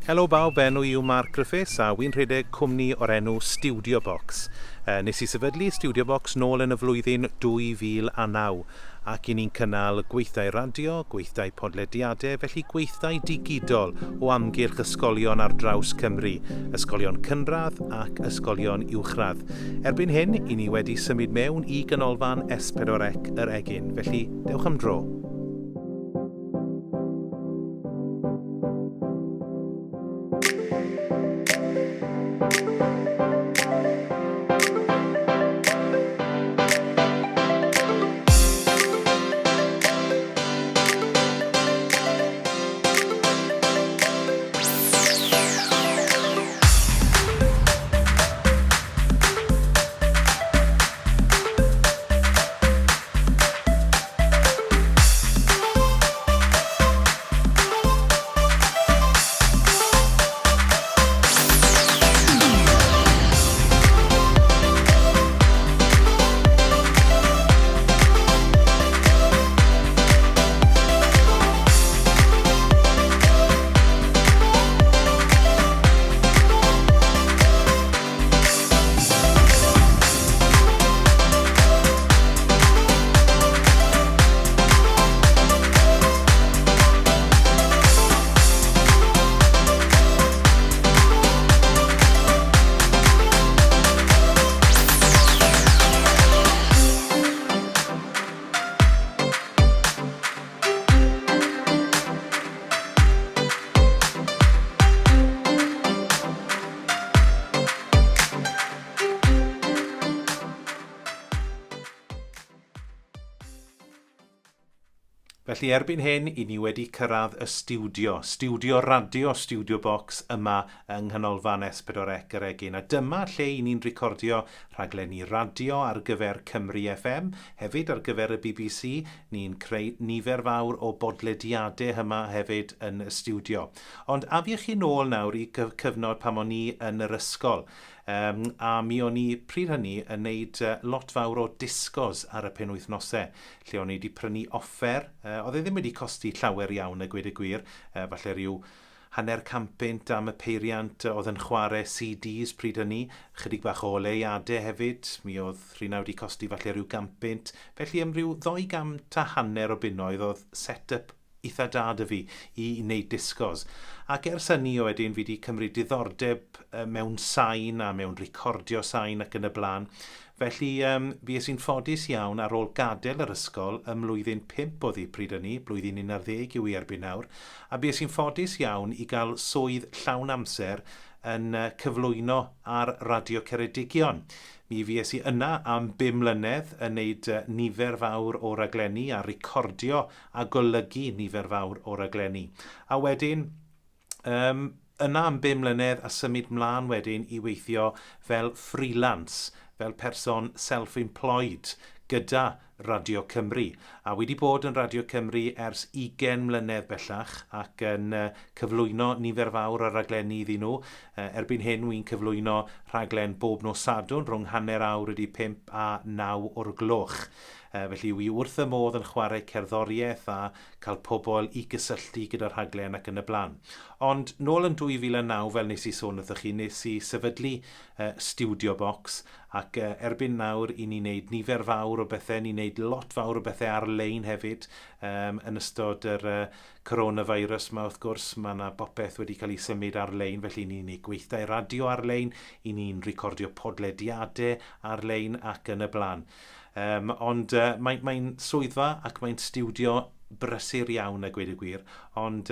Helo bawb, enw yw Marc Griffiths a wy'n rhedeg cwmni o'r enw Stiwdiobox. Nes i sefydlu Stiwdiobox nôl yn y flwyddyn 2009 ac i ni'n cynnal gweithdai radio, gweithdai podlediadau, felly gweithdai digidol o amgylch ysgolion ar draws Cymru, ysgolion cynradd ac ysgolion uwchradd. Erbyn hyn, i ni wedi symud mewn i ganolfan S4C yr egin, felly dewch am dro. Felly erbyn hyn, i ni wedi cyrraedd y stiwdio radio Stiwdiobox yma yng nghanolfan S4C yr egin. A dyma lle i ni'n recordio rhaglenni radio ar gyfer Cymru FM, hefyd ar gyfer y BBC. Ni'n creu nifer fawr o bodlediadau yma hefyd yn y stiwdio. Ond afiech chi nôl nawr i cyfnod pan o'n ni yn yr ysgol. A mi o'n i pryd hynny yn neud lot fawr o disgos ar y penwythnosau, lle o'n i wedi prynu offer. Oedd e ddim wedi costi llawer iawn y gweud y gwir, falle rhyw £100 am y peiriant oedd yn chwarae CDs pryd hynny, chydig bach o leiadau hefyd, mi oedd rhywna wedi costi falle rhyw £100, felly am rhyw £250 o bunnoedd oedd set-up eitha da dy fi i wneud disgos. Ac ers hynny wedyn fi wedi cymryd diddordeb mewn sain a mewn recordio sain ac yn y blaen. Felly fi sy'n ffodus iawn ar ôl gadael yr ysgol ym mlwyddyn 5 oedd hi pryd hynny, blwyddyn 11 yw i erbyn nawr, a fi sy'n ffodus iawn i gael swydd llawn amser yn cyflwyno ar Radio Ceredigion. Mi fues i yna am 5 mlynedd yn neud nifer fawr o raglenni a recordio a golygu nifer fawr o raglenni. A wedyn, yna am 5 mlynedd a symud mlaen wedyn i weithio fel freelance, fel person self-employed gyda Radio Cymru. A wedi bod yn Radio Cymru ers 20 mlynedd bellach ac yn cyflwyno nifer fawr o raglenni iddyn nhw. Erbyn hyn wy'n cyflwyno rhaglen bob nos Sadwrn rhwng 5:30 a 9 o'r gloch. Felly wi wrth y modd yn chwarae cerddoriaeth a cael pobl i gysylltu gyda'r rhaglen ac yn y blaen. Ond nôl yn 2009, fel nes i sôn wrthych chi, nes i sefydlu Stiwdiobox ac erbyn nawr i ni wneud nifer fawr o bethau, ni'n wneud lot fawr o bethau ar-lein hefyd yn ystod yr coronavirus yma wrth gwrs. Mae yna bopeth wedi cael ei symud ar-lein, felly ni'n wneud gweithdai radio ar-lein, i ni'n recordio podlediadau ar-lein ac yn y blaen. Ond mae'n swyddfa ac mae'n stiwdio brysur iawn a gweud y gwir, ond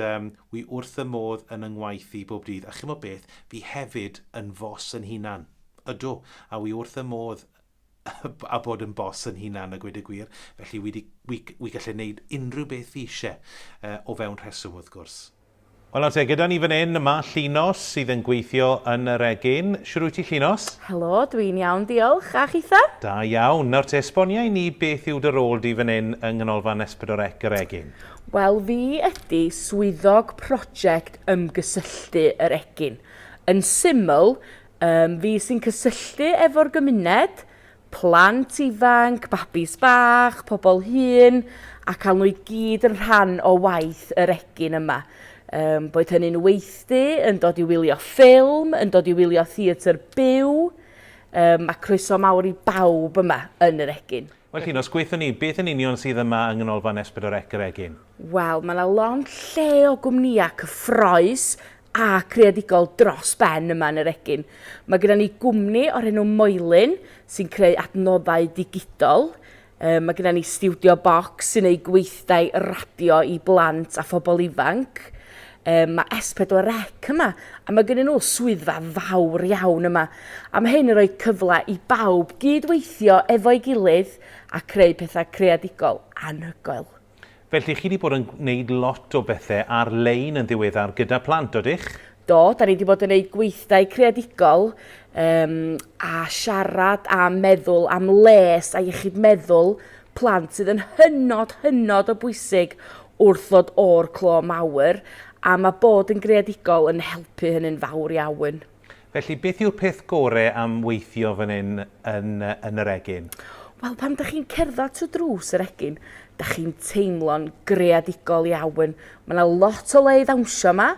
wi wrth y modd yn yngwaith i bob dydd. A chi'n meddwl beth, fi hefyd yn fos yn hunan. Ydw, a wi wrth y modd a bod yn bos yn hunan a gweud y gwir. Felly wi gallu gwneud unrhyw beth fi eisiau o fewn rheswm wrth gwrs. Wel, nawr te, gyda ni fan hyn yma Llunos sydd yn gweithio yn yr egin. Siwr wyt ti, Llunos? Helo, dwi'n iawn, diolch. A chitha? Da iawn. Nawr te, esbonia i ni beth yw dy rôl di fan hyn yng nghanolfan S4C yr egin? Wel, fi ydy swyddog prosiect ymgysylltu yr egin. Yn syml, fi sy'n cysylltu efo'r gymuned, plant ifanc, babis bach, pobl hŷn, a cael nhw i gyd yn rhan o waith yr egin yma. Boed hynny'n weithdy, yn dod i wylio ffilm, yn dod i wylio theatr byw. Mae croeso mawr i bawb yma yn yr egin. Wel, Llun, os gweithio ni, beth yn union sydd yma yng nghanolfan S4C yr egin? Wel, mae yna lond lle o gwmnïau cyffroes a creadigol dros ben yma yn yr egin. Mae gennym ni gwmni o'r enw Moelyn sy'n creu adnoddau digidol. Mae gennym ni Stiwdiobox sy'n ei gweithdai radio i blant a phobl ifanc. Mae S4C yma, a mae gennym nhw swyddfa fawr iawn yma. A mae hyn yn rhoi cyfle i bawb gydweithio efo'i gilydd a creu pethau creadigol anhygoel. Felly, chi wedi bod yn gwneud lot o bethau ar-lein yn ddiweddar gyda plant, odych? Do, da ni wedi bod yn gwneud gweithdai creadigol a siarad a meddwl am les a iechyd meddwl plant sydd yn hynod o bwysig wrth ddod o'r clo mawr, a mae bod yn greadigol yn helpu hynny'n fawr iawn. Felly, beth yw'r peth gorau am weithio fan hyn yn yr egin? Wel, pan da chi'n cerdded trwy drws yr egin, da chi'n teimlo'n greadigol iawn. Mae yna lot o le i ddawnsio yma.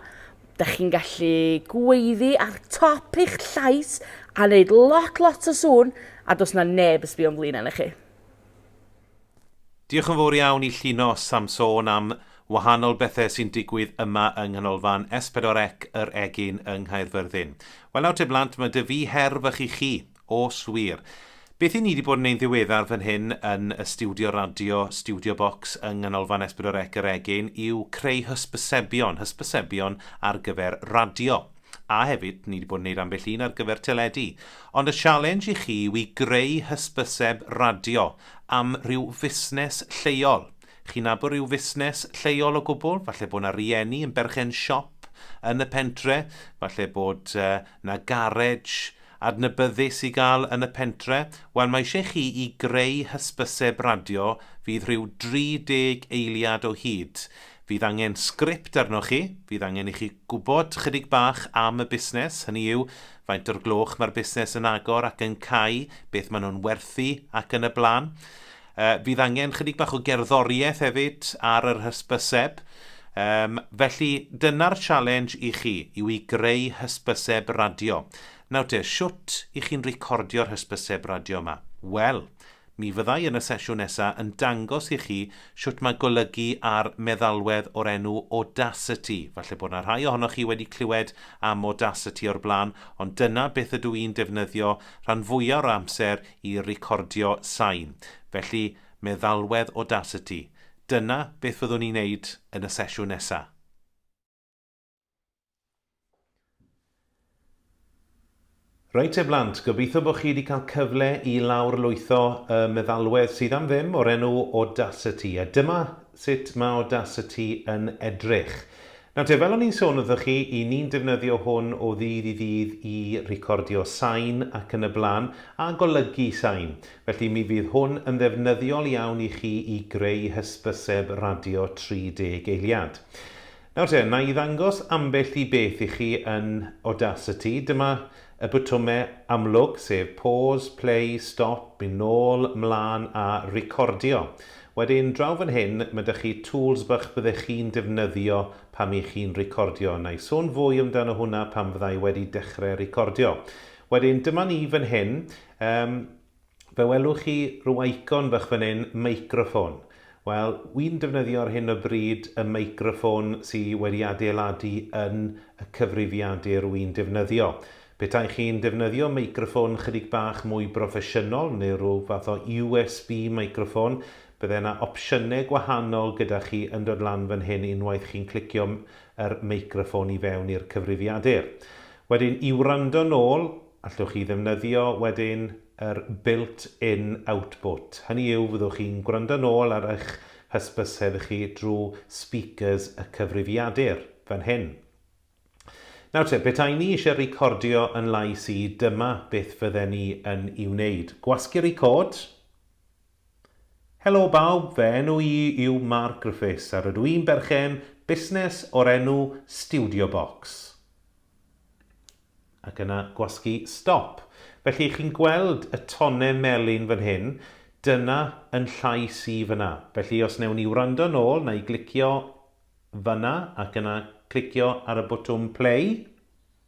Da chi'n gallu gweiddi ar top eich llais a wneud lot o sŵn, a does na neb ysbio ymlaen arna chi. Diolch yn fawr iawn i Llunos am sôn am wahanol bethau sy'n digwydd yma yng nghanolfan S4C yr egin yng Nghaerfyrddin. Wel, nawr te blant, mae dy fi herfach i chi o swir. Beth i ni wedi bod yn ein ddiweddar fan hyn yn y stiwdio radio, Stiwdiobox yng nghanolfan S4C yr egin yw creu hysbysebion ar gyfer radio. A hefyd, ni wedi bod yn gwneud ambell un ar gyfer teledu. Ond y challenge i chi yw i greu hysbyseb radio am ryw fusnes lleol. Chi'n nabod ryw fusnes lleol o gwbl? Falle bod yna rieni yn berchen siop yn y pentre. Falle bod yna garej adnabyddus i gael yn y pentre. Wel, mae eisiau chi i greu hysbyseb radio fydd rhyw 30 eiliad o hyd. Fydd angen sgript arnoch chi, fydd angen i chi gwybod chydig bach am y busnes, hynny yw faint o'r gloch mae'r busnes yn agor ac yn cau, beth maen nhw'n werthu ac yn y blaen. Fydd angen chydig bach o gerddoriaeth hefyd ar yr hysbyseb. Felly, dyna'r challenge i chi, yw i greu hysbyseb radio. Nawr te, siwt i chi'n recordio'r hysbyseb radio yma? Wel, mi fyddai yn y sesiwn nesaf yn dangos i chi siwt mae golygu ar meddalwedd o'r enw Audacity. Falle bod yna rhai ohonoch chi wedi clywed am Audacity o'r blaen, ond dyna beth ydw i'n defnyddio rhan fwyaf o'r amser i recordio sain. Felly, meddalwedd Audacity. Dyna beth fyddwn ni'n neud yn y sesiwn nesaf. Reit e blant, gobeithio bod chi wedi cael cyfle i lawrlwytho y meddalwedd sydd am ddim o'r enw Audacity. A dyma sut mae Audacity yn edrych. Nawr te, fel o'n i'n sôn wrthoch chi, i ni'n defnyddio hwn o ddydd i ddydd i recordio sain ac yn y blaen a golygu sain. Felly mi fydd hwn yn ddefnyddiol iawn i chi i greu hysbyseb radio 30 eiliad. Nawr te, na i ddangos ambell i beth i chi yn Audacity. Dyma y bwtwmau amlwg, sef pause, play, stop, mynd nôl, mlaen a recordio. Wedyn, draw fan hyn, mae ydych chi tools bach byddech chi'n defnyddio pam i chi'n recordio. Na i sôn fwy amdano hwnna pam fyddai wedi dechrau recordio. Wedyn, dyma ni fan hyn. Fe welwch chi rhyw icon bach fan hyn, meicroffon. Wel, wy'n defnyddio ar hyn o bryd y meicroffon sydd wedi adeiladu yn y cyfrifiadur wy'n defnyddio. Petai chi'n defnyddio meicroffon chydig bach mwy broffesiynol neu rhyw fath o USB meicroffon, bydde yna opsiynau gwahanol gyda chi yn dod lan fan hyn unwaith chi'n clicio yr meicroffon i fewn i'r cyfrifiadur. Wedyn, i wrando nôl, allwch chi ddefnyddio wedyn yr built-in output. Hynny yw, fyddwch chi'n gwrando nôl ar eich hysbyseb chi drwy speakers y cyfrifiadur fan hyn. Nawr te, petai ni eisiau recordio yn lais i, dyma beth fydden ni yn i'w wneud. Gwasgu record. Helo bawb, fe enw i yw Marc Griffiths a rydw i'n berchen busnes o'r enw Stiwdiobox. Ac yna gwasgu stop. Felly chi'n gweld y tonau melyn fan hyn, dyna yn llais i fyna. Felly os newn ni wrando nôl, na i glicio fyna ac yna clicio ar y bwtwm play.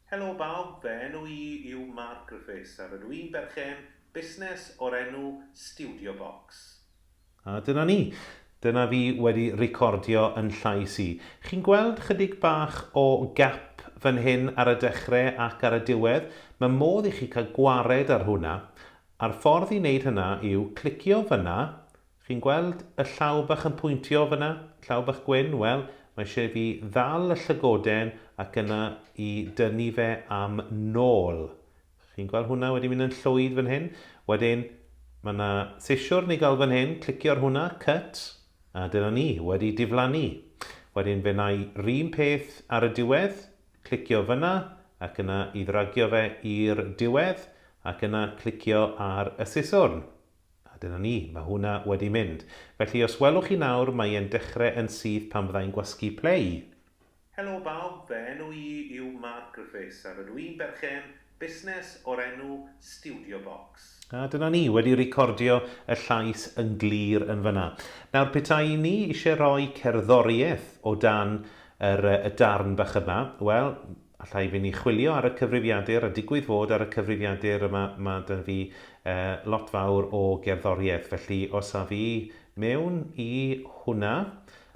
Helo bawb, fy enw I yw Marc Griffiths a rydw i'n berchen busnes o'r enw Stiwdiobox. A dyna ni. Dyna fi wedi recordio yn llais I. Chi'n gweld chydig bach o gap fan hyn ar y dechrau ac ar y diwedd? Mae modd I chi cael gwared ar hwnna. A'r ffordd I wneud hynna yw clicio fyna. Chi'n gweld y llaw bach yn pwyntio fyna? Llaw bach gwyn? Wel, mae eisiau fi ddal y llygoden ac yna I dynnu fe am nôl. Chi'n gweld hwnna wedi mynd yn llwyd fan hyn? Wedyn, mae yna sesiwr ni gael fan hyn, clicio ar hwnna, cut, a dyna ni, wedi diflannu. Wedyn fe na I un peth ar y diwedd, clicio fyna, ac yna I ddragio fe i'r diwedd, ac yna clicio ar y siswrn. A dyna ni, mae hwnna wedi mynd. Felly os welwch chi nawr, mae e'n dechrau yn syth pan byddai'n gwasgu play. Helo bawb, fy enw I yw Marc Griffiths a rydw i'n berchen busnes o'r enw Stiwdiobox. A dyna ni, wedi recordio y llais yn glir yn fyna. Nawr, petai ni eisiau rhoi cerddoriaeth o dan y darn bach yma, wel, allai fi ni chwilio ar y cyfrifiadur a digwydd fod ar y cyfrifiadur yma mae dyn fi lot fawr o gerddoriaeth. Felly os a fi mewn I hwnna,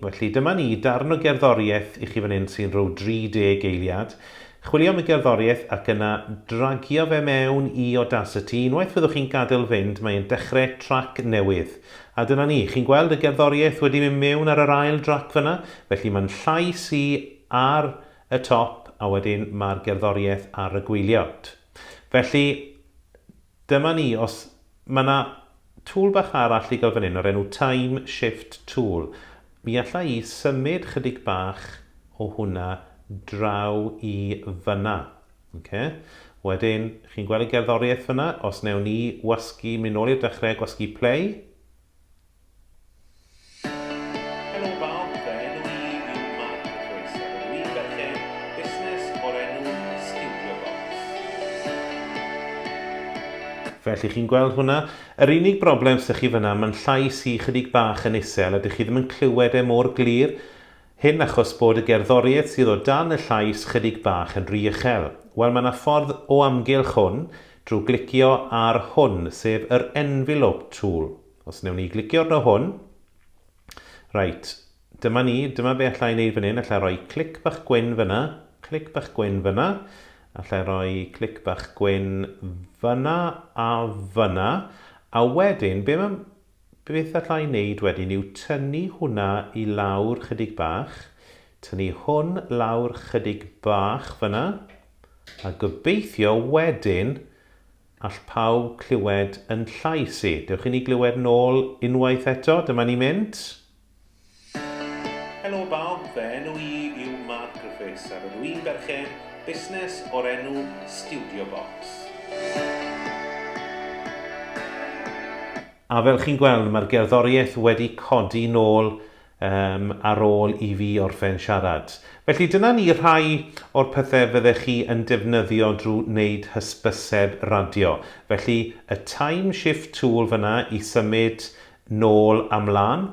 felly dyma ni darn o gerddoriaeth I chi fan hyn sy'n rhyw 30 eiliad. Chwilio am y gerddoriaeth ac yna dragio fe mewn I Audacity. Unwaith fyddwch chi'n gadael fynd, mae'n dechrau trac newydd. A dyna ni, chi'n gweld y gerddoriaeth wedi mynd mewn ar yr ail drac fyna. Felly mae'n llais I ar y top a wedyn mae'r gerddoriaeth ar y gwyliod. Felly, dyma ni, os mae yna tŵl bach arall I gael fan hyn o'r enw Time Shift Tool. Mi allai I symud chydig bach o hwnna draw I fyna. Okay? Wedyn, chi'n gweld y gerddoriaeth fyna? Os newn ni wasgu, mynd nôl i'r dechrau, gwasgu play. Helo bawb, fy enw I yw Marc Griffiths a rydw i'n berchen busnes o'r enw Stiwdiobox. Felly chi'n gweld hwnna? Yr unig broblem sy'ch chi fyna, mae'n llais I chydig bach yn isel a dych chi ddim yn clywed e mor glir. Hyn achos bod y gerddoriaeth sydd o dan y llais chydig bach yn rhy uchel. Wel, mae yna ffordd o amgylch hwn drwy glicio ar hwn, sef yr envelope tool. Os newn ni glicio ar hwn, reit, dyma ni, dyma be allai wneud fan hyn, allai rhoi clic bach gwyn fyna, clic bach gwyn fyna, allai rhoi clic bach gwyn fyna a fyna, a wedyn, beth allai wneud wedyn yw tynnu hwnna I lawr chydig bach, tynnu hwn lawr chydig bach fyna, a gobeithio wedyn all pawb clywed yn llais I. Dewch I ni glywed nôl unwaith eto, dyma ni mynd. Helo bawb, fy enw I yw Marc Griffiths a rydw i'n berchen busnes o'r enw Stiwdiobox. A fel chi'n gweld, mae'r gerddoriaeth wedi codi nôl ar ôl I fi orffen siarad. Felly dyna ni rhai o'r pethau fyddech chi yn defnyddio drwy wneud hysbyseb radio. Felly y Time Shift Tool fyna I symud nôl amlan.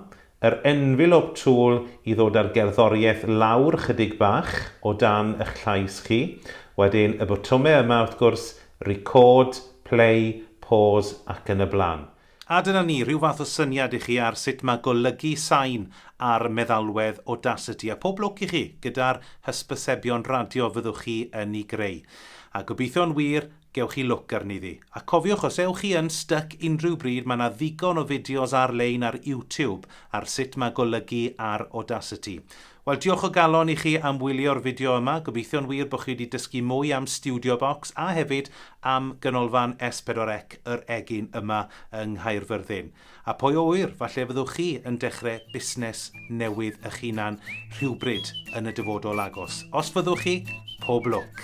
Yr envelope tool I ddod â'r gerddoriaeth lawr chydig bach o dan eich llais chi. Wedyn y botwmau yma wrth gwrs record, play, pause ac yn y blaen. A dyna ni, rhyw fath o syniad I chi ar sut mae golygu sain ar meddalwedd Audacity. A pob lwc I chi gyda'r hysbysebion radio fyddwch chi yn ei greu. A gobeithio'n wir, gewch chi lwc arni ddi. A cofiwch, os ewch chi yn styc unrhyw bryd, mae yna ddigon o fideos ar-lein ar YouTube ar sut mae golygu ar Audacity. Wel, diolch o galon I chi am wylio'r fideo yma. Gobeithio'n wir bod chi wedi dysgu mwy am Stiwdiobox a hefyd am ganolfan S4C yr egin yma yng Nghaerfyrddin. A pwy o wir, falle fyddwch chi yn dechrau busnes newydd eich hunan rhywbryd yn y dyfodol agos. Os fyddwch chi, pob lwc.